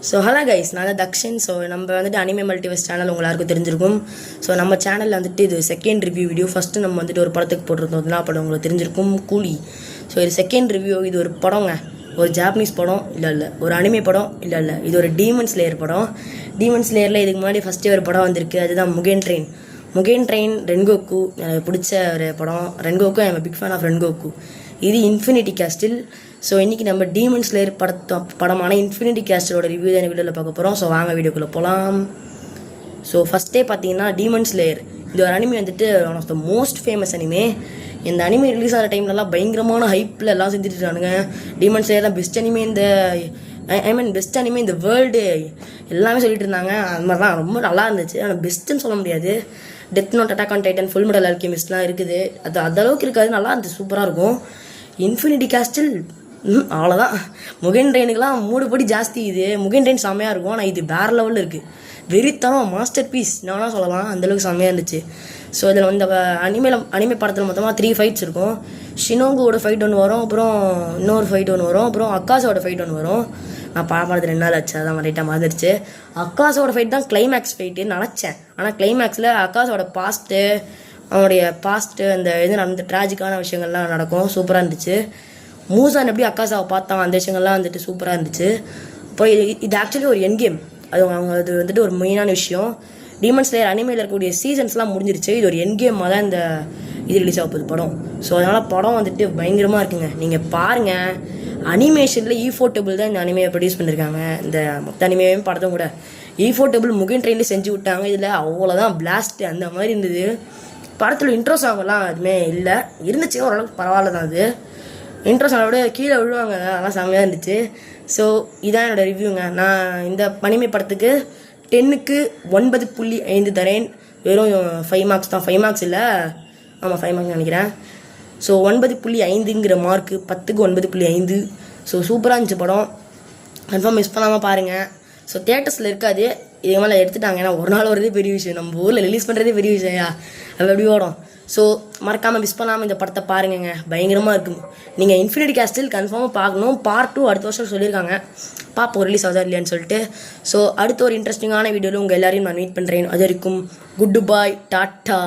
So hello guys, நான் Dakshan. So நம்ம வந்துட்டு அனிமே மல்டிவர்ஸ் சேனல் எல்லாருக்கும் தெரிஞ்சிருக்கும். ஸோ நம்ம சேனலில் வந்துட்டு இது செகண்ட் ரிவ்யூ வீடியோ. ஃபஸ்ட்டு நம்ம வந்துட்டு ஒரு படத்துக்கு போட்டிருந்தோம், அதெல்லாம் படம் உங்களுக்கு தெரிஞ்சிருக்கும், கூலி. ஸோ இது செகண்ட் ரிவ்யூ. இது ஒரு படங்க, ஒரு ஜாப்பனீஸ் படம் இல்லை, ஒரு அனிமே படம் இல்லை, இது ஒரு டீமன் ஸ்லேயர் படம். டீமன் ஸ்லேயரில் இதுக்கு முன்னாடி ஃபஸ்ட்டே ஒரு படம் வந்திருக்கு, அதுதான் முகேன் ட்ரெயின். ரென்கோக்கு எனக்கு பிடிச்ச ஒரு படம். Rengoku I am big fan of Rengoku. இது இன்ஃபினிட்டி கேஸ்டில். ஸோ இன்றைக்கி நம்ம டீமன் ஸ்லேயர் படமான இன்ஃபினிட்டி கேஸ்டலோட ரிவ்யூ தான் வீடியோவில் பார்க்க போகிறோம். ஸோ வாங்க வீடியோக்குள்ளே போகலாம். ஸோ ஃபஸ்ட்டே பார்த்தீங்கன்னா டீமன் ஸ்லேயர் இது ஒரு அனிமே வந்துட்டு one of the most famous anime. இந்த அனிமே ரிலீஸ் ஆகிற டைம்லலாம் பயங்கரமான ஹைப்பில் எல்லாம் செஞ்சுட்டு இருக்கானுங்க. டீமன் ஸ்லேயர் தான் பெஸ்ட் அனிமே பெஸ்ட் அனிமே இந்த வேர்ல்டு எல்லாமே சொல்லிட்டு இருந்தாங்க. அது மாதிரி தான் ரொம்ப நல்லா இருந்துச்சு. ஆனால் பெஸ்ட்டுன்னு சொல்ல முடியாது. Death Note, Attack on Titan, Full Metal ஆல்கெமிஸ்ட்லாம் இருக்குது. அது அளவுக்கு இருக்காது, நல்லா இருந்துச்சு, சூப்பராக இருக்கும். இன்ஃபினிட்டி கேஸ்டில் அவ்வளோதான். முகேன் ட்ரெயினுக்கெலாம் மூடுபடி ஜாஸ்தி. இது முகேன் ட்ரெயின் செம்மையாக இருக்கும், ஆனால் இது வேறு லெவலில் இருக்குது. வெறித்தனம், மாஸ்டர் பீஸ் நான் சொல்லலாம், அந்தளவுக்கு செம்மையாக இருந்துச்சு. ஸோ இதில் வந்து அனிமே படத்தில் மொத்தமாக 3 ஃபைட்ஸ் இருக்கும். ஷினோங்கோட ஃபைட் ஒன்று வரும், அப்புறம் இன்னொரு ஃபைட் ஒன்று வரும், அப்புறம் அக்காஸோட ஃபைட் ஒன்று வரும். நான் பார்த்து 2 நாள் ஆச்சு, அதான் ரைட்டாக மறந்துடுச்சு. அக்காஸோட ஃபைட் தான் கிளைமேக்ஸ் ஃபைட்டுன்னு நினச்சேன். ஆனால் கிளைமேக்ஸில் அக்காஸோட அவனுடைய பாஸ்ட்டு அந்த இது நடந்த ட்ராஜிக்கான விஷயங்கள்லாம் நடக்கும். சூப்பராக இருந்துச்சு. மூசான் எப்படி அக்காசாவை பார்த்தான், அந்த விஷயங்கள்லாம் வந்துட்டு சூப்பராக இருந்துச்சு. அப்புறம் இது ஆக்சுவலி ஒரு என் கேம். அது வந்துட்டு ஒரு மெயினான விஷயம். டீமன் ஸ்லேயர் அனிமேல இருக்கக்கூடிய சீசன்ஸ்லாம் முடிஞ்சிருச்சு. இது ஒரு என் கேமாக தான் இந்த இது ரிலீஸ் ஆக போகுது படம். ஸோ அதனால் படம் வந்துட்டு பயங்கரமாக இருக்குங்க. நீங்கள் பாருங்கள், அனிமேஷனில் ஈஃபோர்டபுள் தான் இந்த அனிமையை ப்ரொடியூஸ் பண்ணியிருக்காங்க. இந்த மொத்த அனிமையும் படத்தும் கூட ஈஃபோர்டபுள் முகேன் ட்ரெயின்லேயே செஞ்சு விட்டாங்க. இதில் அவ்வளோதான் பிளாஸ்ட்டு அந்த மாதிரி இருந்தது. படத்தில் இன்ட்ரோ சாங்கெல்லாம் எதுவுமே இல்லை, இருந்துச்சு, ஓரளவுக்கு பரவாயில்ல தான். அது இன்ட்ரோ சாங்கை விட கீழே விழுவாங்க, அதெல்லாம் செம்மையாக இருந்துச்சு. ஸோ இதான் என்னோடய ரிவ்யூங்க. நான் இந்த அனிமே படத்துக்கு 10க்கு 9.5 தரேன். வெறும் 5 மார்க்ஸ் தான். 5 மார்க்ஸ் இல்லை, ஆமாம் 5 மார்க்ஸ் நினைக்கிறேன். ஸோ 9.5ங்கிற மார்க்கு 10க்கு 9.5. ஸோ சூப்பராக இருந்துச்சு படம். கன்ஃபார்ம் மிஸ் பண்ணாமல் பாருங்கள். ஸோ தியேட்டர்ஸில் இருக்காது, இது மேலே எடுத்துட்டாங்க. ஏன்னா ஒரு நாள் வரதே பெரிய விஷயம், நம்ம ஊரில் ரிலீஸ் பண்ணுறதே பெரிய விஷயம். அது எப்படி ஓடும். ஸோ மறக்காமல் மிஸ் பண்ணாமல் இந்த படத்தை பாருங்கங்க, பயங்கரமாக இருக்கும். நீங்கள் இன்ஃபினிட்டி கேஸ்டில் கன்ஃபார்மாக பார்க்கணும். பார்ட் 2 அடுத்த வருஷம் சொல்லியிருக்காங்க, பார்ப்போம் ரிலீஸ் ஆகுதா இல்லையான்னு சொல்லிட்டு. ஸோ அடுத்த ஒரு இன்ட்ரெஸ்டிங்கான வீடியோவில் உங்கள் எல்லாரையும் நான் மீட் பண்ணுறேன். அது வரைக்கும் குட் பாய், டாட்டா.